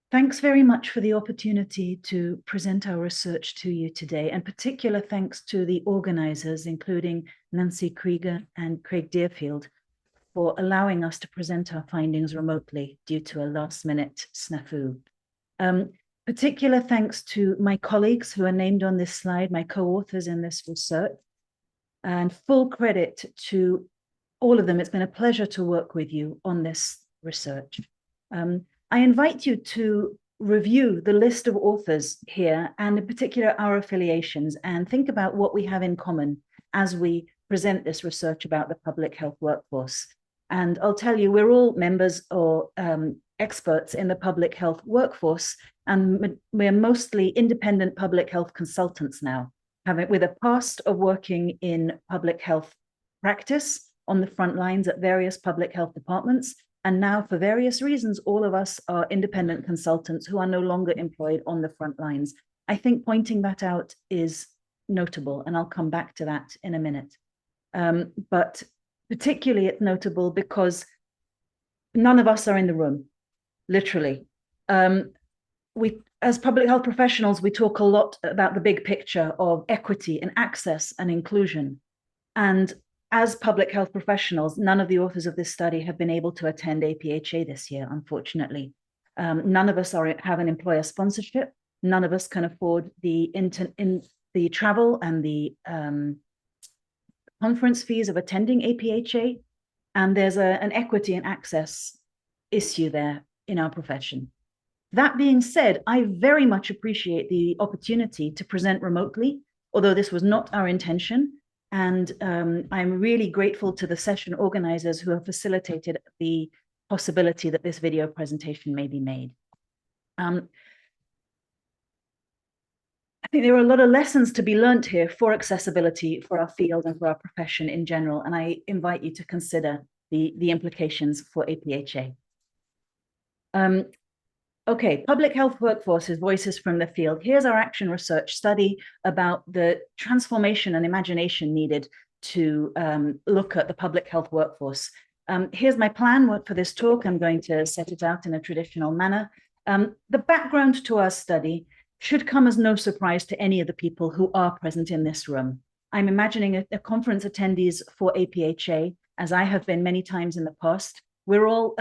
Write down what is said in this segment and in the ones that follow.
Thanks very much for the opportunity to present our research to you today, and particular thanks to the organizers, including Nancy Krieger and Craig Deerfield, for allowing us to present our findings remotely due to a last-minute snafu. Particular thanks to my colleagues who are named on this slide, my co-authors in this research, and full credit to all of them. It's been a pleasure to work with you on this research. I invite you to review the list of authors here, and in particular our affiliations, and think about what we have in common as we present this research about the public health workforce. And I'll tell you, we're all members or experts in the public health workforce, and we're mostly independent public health consultants now, with a past of working in public health practice on the front lines at various public health departments. And now, for various reasons, all of us are independent consultants who are no longer employed on the front lines. I think pointing that out is notable, and I'll come back to that in a minute. But particularly it's notable because none of us are in the room, literally. As public health professionals, we talk a lot about the big picture of equity and access and inclusion. And as public health professionals, none of the authors of this study have been able to attend APHA this year, unfortunately. None of us have an employer sponsorship. None of us can afford the travel and the conference fees of attending APHA. And there's an equity and access issue there in our profession. That being said, I very much appreciate the opportunity to present remotely, although this was not our intention. And I'm really grateful to the session organizers who have facilitated the possibility that this video presentation may be made. I think there are a lot of lessons to be learned here for accessibility for our field and for our profession in general, and I invite you to consider the implications for APHA. Okay, public health workforces, voices from the field. Here's our action research study about the transformation and imagination needed to look at the public health workforce. Here's my plan for this talk. I'm going to set it out in a traditional manner. The background to our study should come as no surprise to any of the people who are present in this room. I'm imagining a conference attendees for APHA, as I have been many times in the past. We're all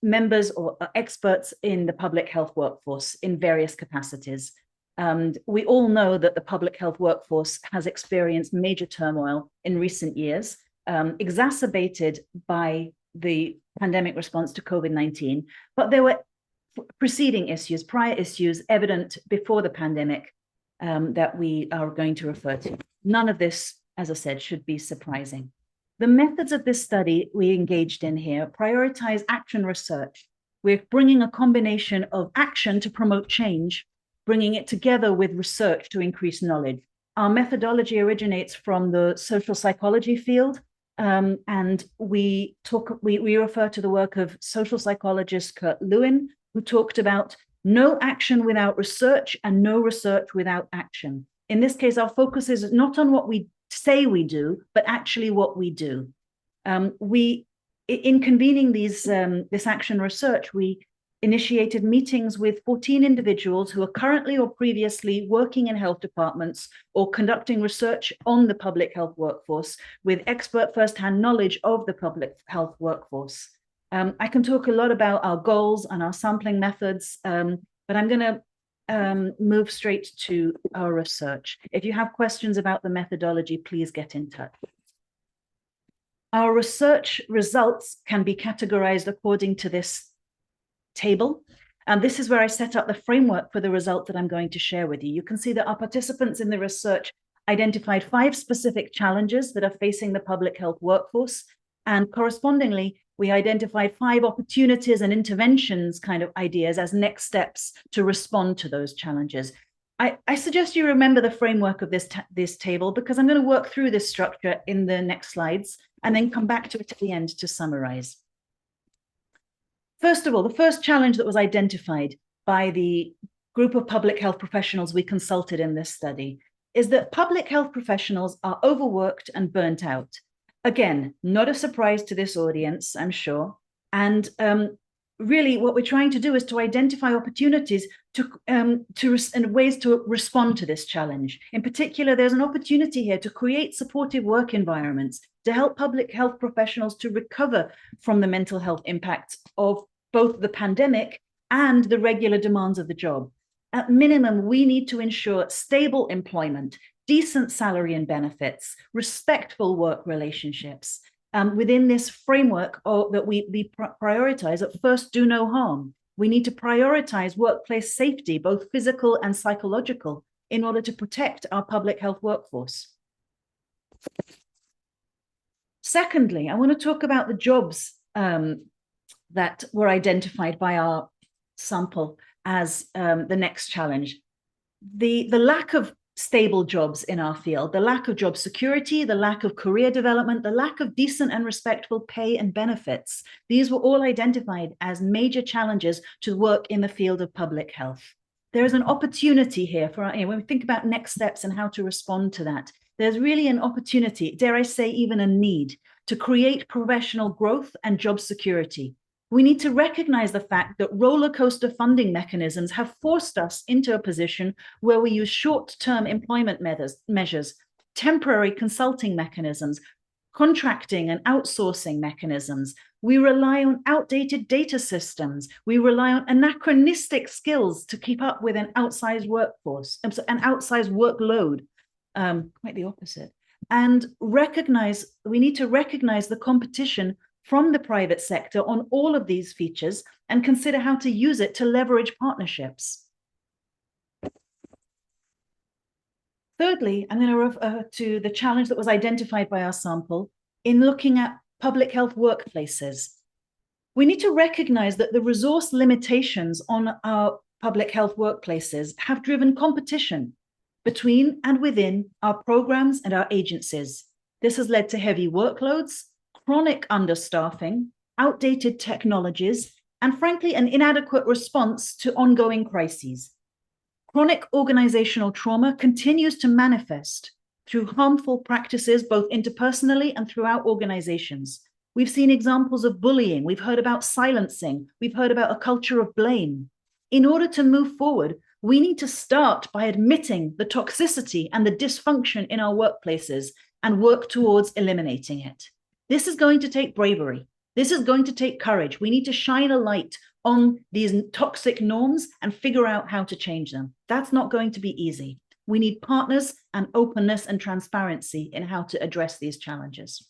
members or experts in the public health workforce in various capacities. And we all know that the public health workforce has experienced major turmoil in recent years, exacerbated by the pandemic response to COVID-19. But there were preceding issues, prior issues evident before the pandemic that we are going to refer to. None of this, as I said, should be surprising. The methods of this study we engaged in here prioritize action research. We're bringing a combination of action to promote change, bringing it together with research to increase knowledge. Our methodology originates from the social psychology field, and we refer to the work of social psychologist Kurt Lewin, who talked about no action without research and no research without action. In this case, our focus is not on what we say we do, but actually what we do. In convening this action research, we initiated meetings with 14 individuals who are currently or previously working in health departments or conducting research on the public health workforce with expert firsthand knowledge of the public health workforce. I can talk a lot about our goals and our sampling methods, but I'm going to move straight to our research. If you have questions about the methodology, please get in touch. Our research results can be categorized according to this table. And this is where I set up the framework for the result that I'm going to share with you. You can see that our participants in the research identified 5 specific challenges that are facing the public health workforce. And correspondingly, we identified 5 opportunities and interventions kind of ideas as next steps to respond to those challenges. I suggest you remember the framework of this table, because I'm going to work through this structure in the next slides and then come back to it at the end to summarize. First of all, the first challenge that was identified by the group of public health professionals we consulted in this study is that public health professionals are overworked and burnt out. Again, not a surprise to this audience, I'm sure. And really what we're trying to do is to identify opportunities and ways to respond to this challenge. In particular, there's an opportunity here to create supportive work environments to help public health professionals to recover from the mental health impacts of both the pandemic and the regular demands of the job. At minimum, we need to ensure stable employment, decent salary and benefits, respectful work relationships, within this framework that we prioritize at first, do no harm. We need to prioritize workplace safety, both physical and psychological, in order to protect our public health workforce. Secondly, I want to talk about the jobs that were identified by our sample as the next challenge. The lack of stable jobs in our field, the lack of job security, the lack of career development, the lack of decent and respectful pay and benefits. These were all identified as major challenges to work in the field of public health. There is an opportunity here for, when we think about next steps and how to respond to that, there's really an opportunity, dare I say, even a need to create professional growth and job security. We need to recognize the fact that roller coaster funding mechanisms have forced us into a position where we use short-term employment measures, temporary consulting mechanisms, contracting and outsourcing mechanisms. We rely on outdated data systems. We rely on anachronistic skills to keep up with an outsized workforce, an outsized workload, quite the opposite. And we need to recognize the competition from the private sector on all of these features and consider how to use it to leverage partnerships. Thirdly, I'm going to refer to the challenge that was identified by our sample in looking at public health workplaces. We need to recognize that the resource limitations on our public health workplaces have driven competition between and within our programs and our agencies. This has led to heavy workloads, chronic understaffing, outdated technologies, and frankly, an inadequate response to ongoing crises. Chronic organizational trauma continues to manifest through harmful practices, both interpersonally and throughout organizations. We've seen examples of bullying. We've heard about silencing. We've heard about a culture of blame. In order to move forward, we need to start by admitting the toxicity and the dysfunction in our workplaces and work towards eliminating it. This is going to take bravery. This is going to take courage. We need to shine a light on these toxic norms and figure out how to change them. That's not going to be easy. We need partners and openness and transparency in how to address these challenges.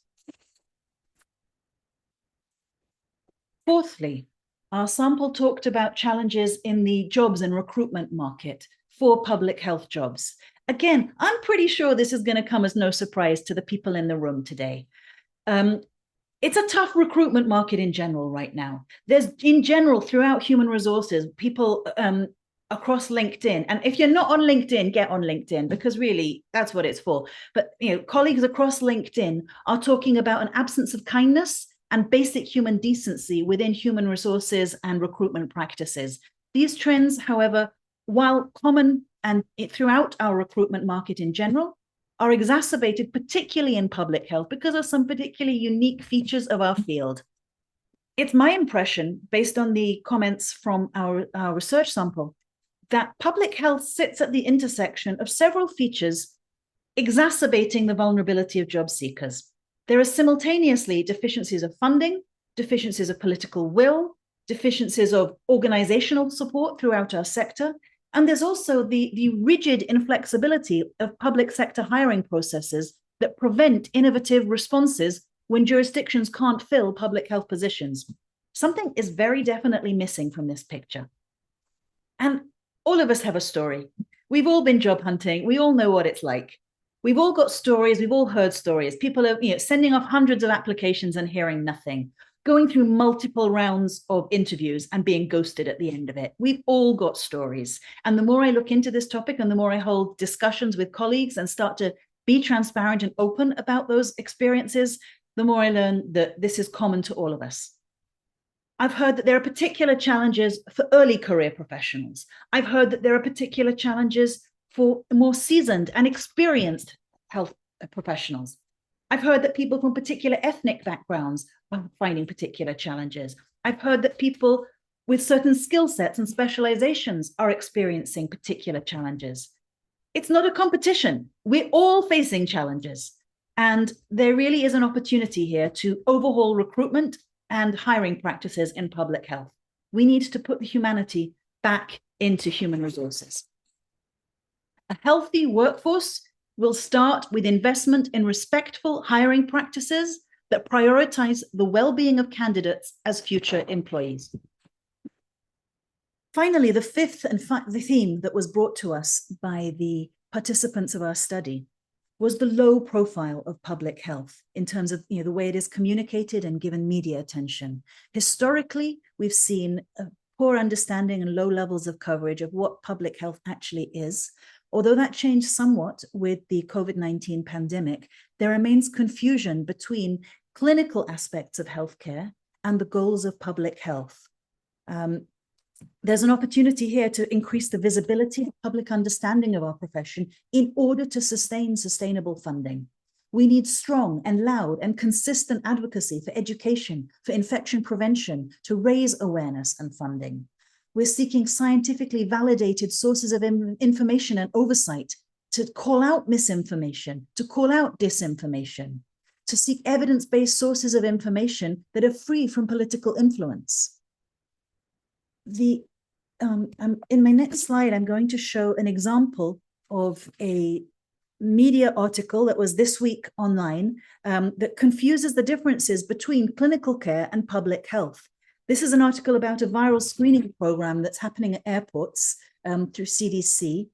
Fourthly, our sample talked about challenges in the jobs and recruitment market for public health jobs. Again, I'm pretty sure this is going to come as no surprise to the people in the room today. It's a tough recruitment market in general right now. There's, in general, throughout human resources, people across LinkedIn. And if you're not on LinkedIn, get on LinkedIn, because really that's what it's for. But colleagues across LinkedIn are talking about an absence of kindness and basic human decency within human resources and recruitment practices. These trends, however, while common and throughout our recruitment market in general, are exacerbated, particularly in public health, because of some particularly unique features of our field. It's my impression, based on the comments from our research sample, that public health sits at the intersection of several features exacerbating the vulnerability of job seekers. There are simultaneously deficiencies of funding, deficiencies of political will, deficiencies of organizational support throughout our sector, and there's also the rigid inflexibility of public sector hiring processes that prevent innovative responses when jurisdictions can't fill public health positions. Something is very definitely missing from this picture. And all of us have a story. We've all been job hunting. We all know what it's like. We've all got stories. We've all heard stories. People are sending off hundreds of applications and hearing nothing, going through multiple rounds of interviews and being ghosted at the end of it. We've all got stories. And the more I look into this topic and the more I hold discussions with colleagues and start to be transparent and open about those experiences, the more I learn that this is common to all of us. I've heard that there are particular challenges for early career professionals. I've heard that there are particular challenges for more seasoned and experienced health professionals. I've heard that people from particular ethnic backgrounds are finding particular challenges. I've heard that people with certain skill sets and specializations are experiencing particular challenges. It's not a competition. We're all facing challenges. And there really is an opportunity here to overhaul recruitment and hiring practices in public health. We need to put the humanity back into human resources. A healthy workforce will start with investment in respectful hiring practices that prioritize the well-being of candidates as future employees. Finally, the fifth the theme that was brought to us by the participants of our study was the low profile of public health in terms of the way it is communicated and given media attention. Historically, we've seen a poor understanding and low levels of coverage of what public health actually is. Although that changed somewhat with the COVID-19 pandemic, there remains confusion between clinical aspects of healthcare and the goals of public health. There's an opportunity here to increase the visibility and public understanding of our profession in order to sustain sustainable funding. We need strong and loud and consistent advocacy for education, for infection prevention, to raise awareness and funding. We're seeking scientifically validated sources of information and oversight to call out misinformation, to call out disinformation, to seek evidence-based sources of information that are free from political influence. In my next slide, I'm going to show an example of a media article that was this week online that confuses the differences between clinical care and public health. This is an article about a viral screening program that's happening at airports through CDC,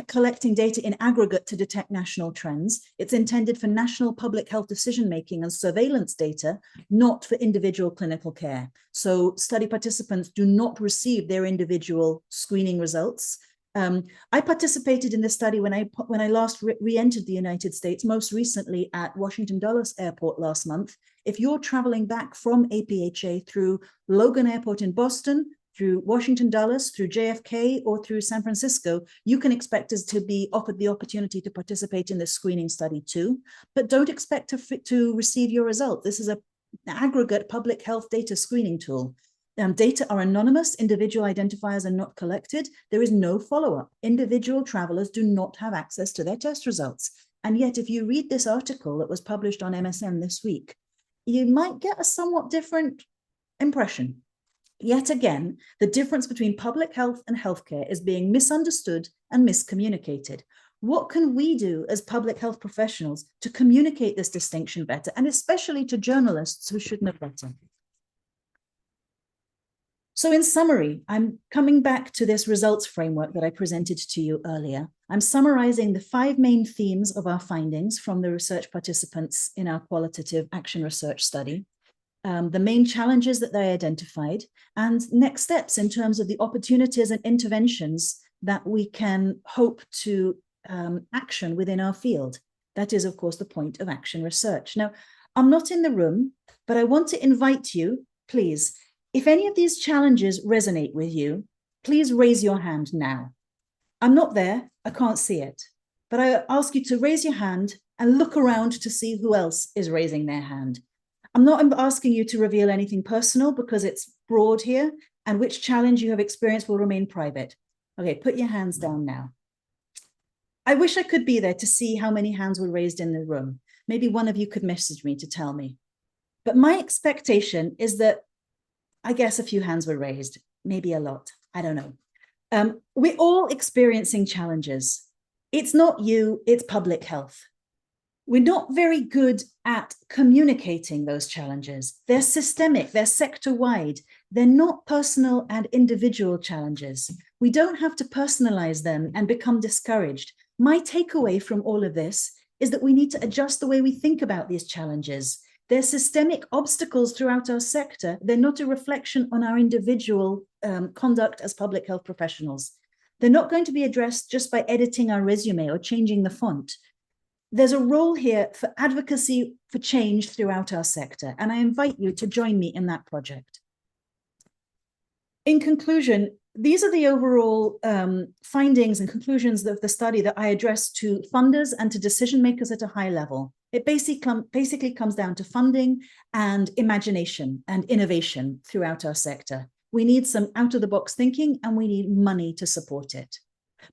collecting data in aggregate to detect national trends. It's intended for national public health decision-making and surveillance data, not for individual clinical care. So study participants do not receive their individual screening results. I participated in this study when I last re-entered the United States, most recently at Washington Dulles Airport last month. If you're traveling back from APHA through Logan Airport in Boston, through Washington Dulles, through JFK, or through San Francisco, you can expect us to be offered the opportunity to participate in this screening study too, but don't expect to receive your result. This is an aggregate public health data screening tool. Data are anonymous, individual identifiers are not collected. There is no follow-up. Individual travelers do not have access to their test results. And yet, if you read this article that was published on MSN this week, you might get a somewhat different impression. Yet again, the difference between public health and healthcare is being misunderstood and miscommunicated. What can we do as public health professionals to communicate this distinction better, and especially to journalists who should know better? So in summary, I'm coming back to this results framework that I presented to you earlier. I'm summarizing the 5 main themes of our findings from the research participants in our qualitative action research study, the main challenges that they identified, and next steps in terms of the opportunities and interventions that we can hope to action within our field. That is, of course, the point of action research. Now, I'm not in the room, but I want to invite you, please, if any of these challenges resonate with you, please raise your hand now. I'm not there, I can't see it, but I ask you to raise your hand and look around to see who else is raising their hand. I'm not asking you to reveal anything personal because it's broad here, and which challenge you have experienced will remain private. Okay, put your hands down now. I wish I could be there to see how many hands were raised in the room. Maybe one of you could message me to tell me. But my expectation is that I guess a few hands were raised, maybe a lot, I don't know. We're all experiencing challenges. It's not you, it's public health. We're not very good at communicating those challenges. They're systemic, they're sector-wide. They're not personal and individual challenges. We don't have to personalize them and become discouraged. My takeaway from all of this is that we need to adjust the way we think about these challenges. They're systemic obstacles throughout our sector. They're not a reflection on our individual conduct as public health professionals. They're not going to be addressed just by editing our resume or changing the font. There's a role here for advocacy for change throughout our sector, and I invite you to join me in that project. In conclusion, these are the overall findings and conclusions of the study that I address to funders and to decision makers at a high level. It basically comes down to funding and imagination and innovation throughout our sector. We need some out-of-the-box thinking, and we need money to support it.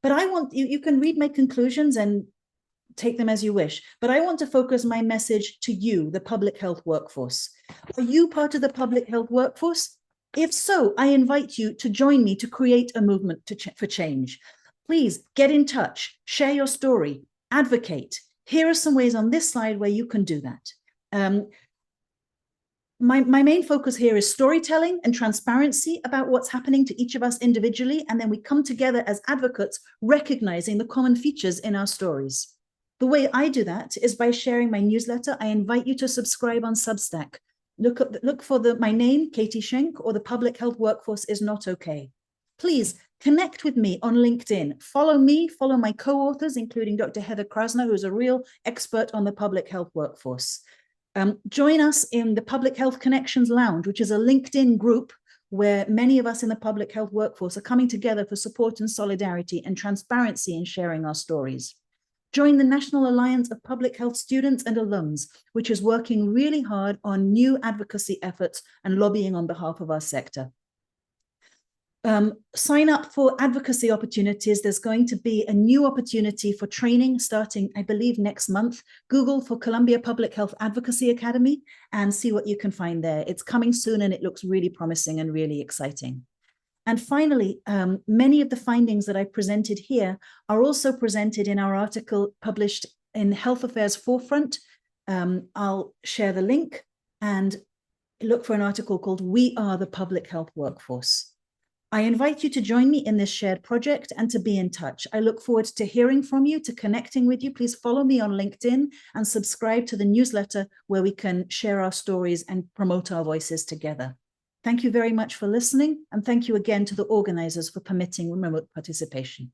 But I want you can read my conclusions and take them as you wish, but I want to focus my message to you, the public health workforce. Are you part of the public health workforce? If so, I invite you to join me to create a movement for change. Please get in touch, share your story, advocate. Here are some ways on this slide where you can do that. My main focus here is storytelling and transparency about what's happening to each of us individually, and then we come together as advocates, recognizing the common features in our stories. The way I do that is by sharing my newsletter. I invite you to subscribe on Substack. Look for my name, Katie Schenk, or the Public Health Workforce is Not Okay. Please connect with me on LinkedIn. Follow me, follow my co-authors, including Dr. Heather Krasner, who's a real expert on the public health workforce. Join us in the Public Health Connections Lounge, which is a LinkedIn group where many of us in the public health workforce are coming together for support and solidarity and transparency in sharing our stories. Join the National Alliance of Public Health Students and Alums, which is working really hard on new advocacy efforts and lobbying on behalf of our sector. Sign up for advocacy opportunities. There's going to be a new opportunity for training starting, I believe, next month. Google for Columbia Public Health Advocacy Academy and see what you can find there. It's coming soon and it looks really promising and really exciting. And finally, many of the findings that I presented here are also presented in our article published in Health Affairs Forefront. I'll share the link and look for an article called We Are the Public Health Workforce. I invite you to join me in this shared project and to be in touch. I look forward to hearing from you, to connecting with you. Please follow me on LinkedIn and subscribe to the newsletter where we can share our stories and promote our voices together. Thank you very much for listening, and thank you again to the organizers for permitting remote participation.